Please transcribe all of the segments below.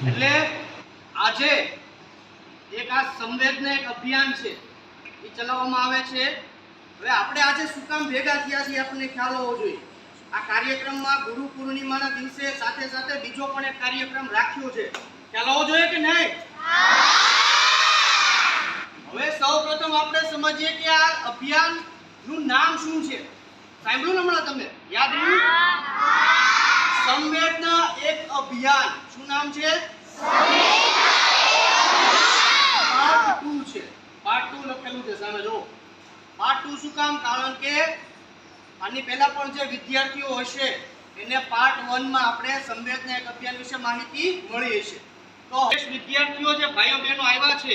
એટલે આજે એક આ સંવેદના એક અભિયાન છે એ ચલાવવામાં આવે છે। હવે આપણે આજે શું કામ ભેગા થયા છીએ આપણને ખ્યાલ હોવો જોઈએ। આ કાર્યક્રમમાં ગુરુ પૂર્ણિમાના દિવસે સાથે સાથે બીજો પણ એક કાર્યક્રમ રાખ્યો છે, ખ્યાલ હોવો જોઈએ કે નહીં? હવે સૌપ્રથમ આપણે સમજીએ કે આ અભિયાન નું નામ શું છે। સાંભળ્યું ને હમણાં તમે? યાદ રહ્યું? સંવેદના એક અભિયાન। શું નામ છે? પાર્ટ 2 છે। પાર્ટ 2 લખેલું છે સામે જો। પાર્ટ 2 શું કામ? કારણ કે આની પહેલા પણ જે વિદ્યાર્થીઓ હશે એને પાર્ટ 1 માં આપણે સંવેદના એક અભિયાન વિશે માહિતી મળી હશે। તો વિદ્યાર્થીઓ જે ભાઈઓ બહેનો આવ્યા છે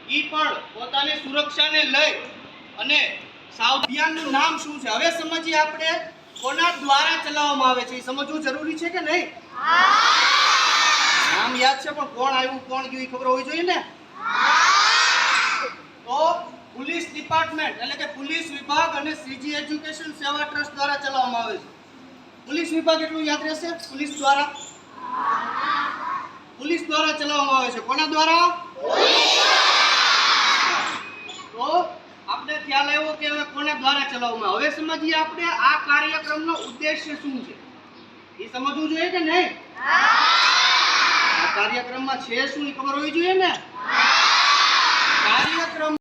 ઈ પણ પોતાની સુરક્ષાને લઈ અને અભિયાનનું નામ શું છે હવે સમજીએ આપણે। કોના દ્વારા ચલાવવામાં આવે છે એ સમજવું જરૂરી છે કે નહીં? નામ યાદ છે પણ કોણ આવ્યું કોણ ગયું એ ખબર હોવી જોઈએ ને। તો પોલીસ ડિપાર્ટમેન્ટ એટલે કે પોલીસ વિભાગ અને શ્રીજી એજ્યુકેશન સેવા ટ્રસ્ટ દ્વારા ચલાવવામાં આવે છે। પોલીસ વિભાગ એટલું યાદ રહેશે? પોલીસ દ્વારા ચલાવવામાં આવે છે। કોના દ્વારા? તો આપણે ખ્યાલ આવ્યો કે હવે કોના દ્વારા ચલાવવામાં। હવે સમજીએ આપણે આ કાર્યક્રમનો ઉદ્દેશ્ય શું છે એ સમજવું જોઈએ કે નહીં? આ કાર્યક્રમમાં છે શું એ ખબર હોવી જોઈએ ને। કાર્યક્રમ